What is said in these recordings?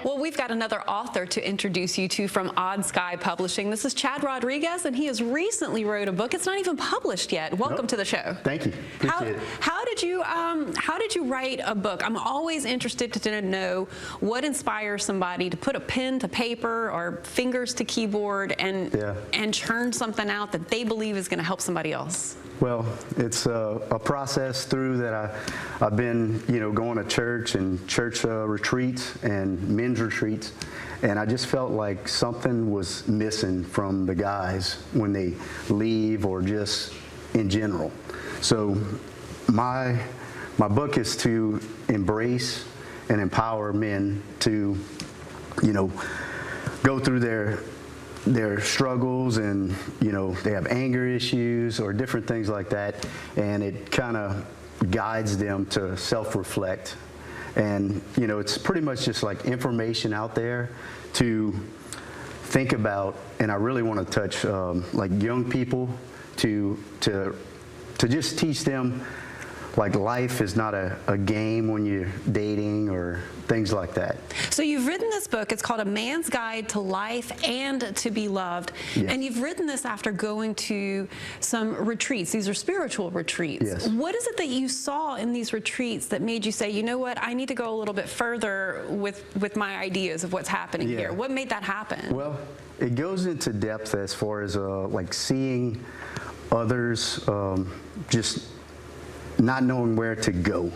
Well, we've got another author to introduce you to from Odd Sky Publishing. This is Chad Rodriguez, and he has recently wrote a book. It's not even published yet. Welcome to the show. Thank you. Appreciate it. How did you write a book? I'm always interested to know what inspires somebody to put a pen to paper or fingers to keyboard and churn something out that they believe is going to help somebody else. Well, it's a process through that I've been, going to church and church retreats and men's retreats, and I just felt like something was missing from the guys when they leave or just in general. So my book is to embrace and empower men to, go through their struggles, and they have anger issues or different things like that, and it kind of guides them to self-reflect. And it's pretty much just like information out there to think about, and I really want to touch like young people to just teach them like life is not a game when you're dating or things like that. So you've written this book. It's called A Man's Guide to Life and to Be Loved. Yes. And you've written this after going to some retreats. These are spiritual retreats. Yes. What is it that you saw in these retreats that made you say, you know what, I need to go a little bit further with my ideas of what's happening here? What made that happen? Well, it goes into depth as far as like seeing others just not knowing where to go.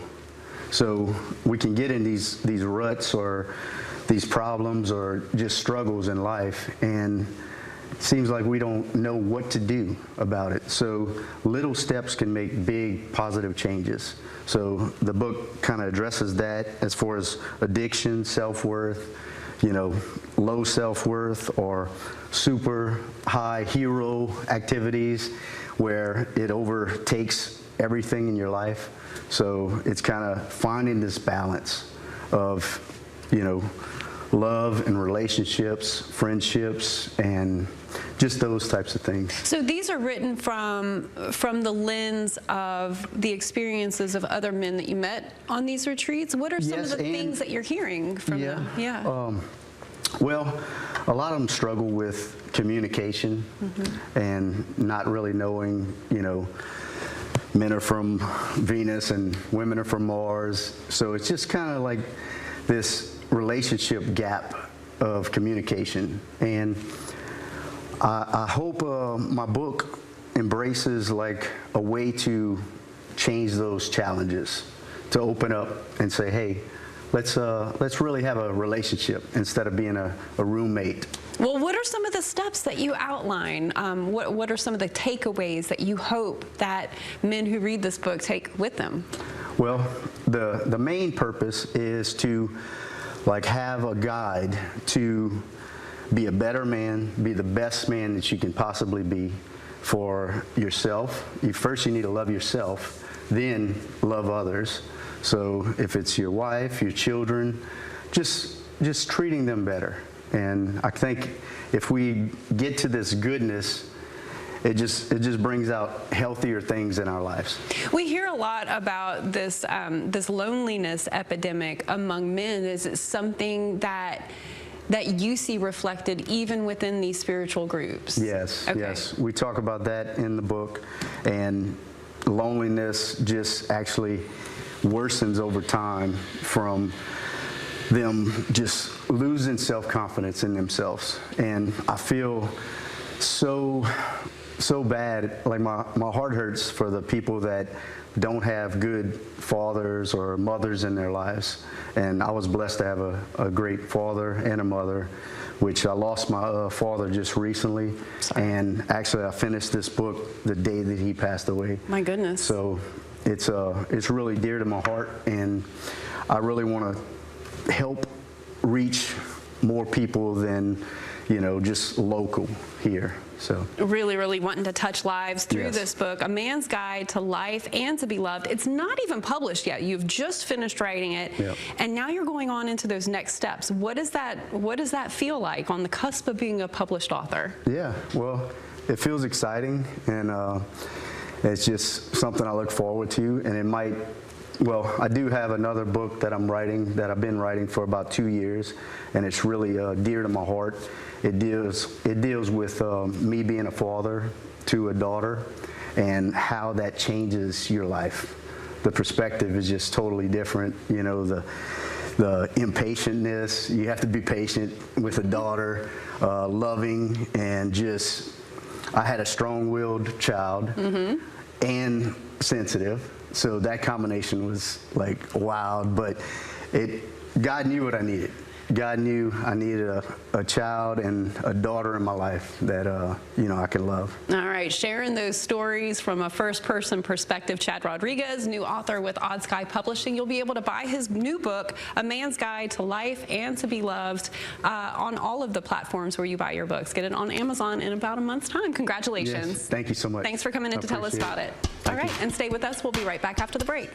So we can get in these ruts or these problems or just struggles in life, and it seems like we don't know what to do about it. So little steps can make big positive changes. So the book kind of addresses that as far as addiction, self-worth, low self-worth, or super high hero activities where it overtakes everything in your life. So it's kind of finding this balance of, love and relationships, friendships, and just those types of things. So these are written from the lens of the experiences of other men that you met on these retreats. What are some of the things that you're hearing from them? Yeah. Well, a lot of them struggle with communication and not really knowing, men are from Venus and women are from Mars. So it's just kind of like this relationship gap of communication. And I hope my book embraces like a way to change those challenges, to open up and say, hey, let's really have a relationship instead of being a roommate. Well, what are some of the steps that you outline? What are some of the takeaways that you hope that men who read this book take with them? Well, the main purpose is to like have a guide to be a better man, be the best man that you can possibly be for yourself. First you need to love yourself, then love others. So if it's your wife, your children, just treating them better. And I think if we get to this goodness, it just brings out healthier things in our lives. We hear a lot about this this loneliness epidemic among men. Is it something that you see reflected even within these spiritual groups? Yes, okay. Yes. We talk about that in the book, and loneliness just actually worsens over time from them just losing self-confidence in themselves. And I feel so bad, like my heart hurts for the people that don't have good fathers or mothers in their lives. And I was blessed to have a great father and a mother, which I lost my father just recently. Sorry. And actually I finished this book the day that he passed away. My goodness. So it's really dear to my heart, and I really want to help reach more people than just local here. So really, really wanting to touch lives through Yes. this book, A Man's Guide to Life and to Be Loved. It's not even published yet. You've just finished writing it, Yep. and now you're going on into those next steps. What does that feel like on the cusp of being a published author? Yeah, well, it feels exciting, and it's just something I look forward to, and it might Well, I do have another book that I'm writing, that I've been writing for about 2 years, and it's really dear to my heart. It deals with me being a father to a daughter and how that changes your life. The perspective is just totally different. You know, the impatientness, you have to be patient with a daughter, loving, and just, I had a strong-willed child and sensitive. So that combination was like wild, but God knew what I needed. God knew I needed a child and a daughter in my life that, you know, I could love. All right, sharing those stories from a first-person perspective, Chad Rodriguez, new author with Odd Sky Publishing. You'll be able to buy his new book, A Man's Guide to Life and to Be Loved, on all of the platforms where you buy your books. Get it on Amazon in about a month's time. Congratulations. Yes, thank you so much. Thanks for coming in to tell us about it. All right, and stay with us. We'll be right back after the break.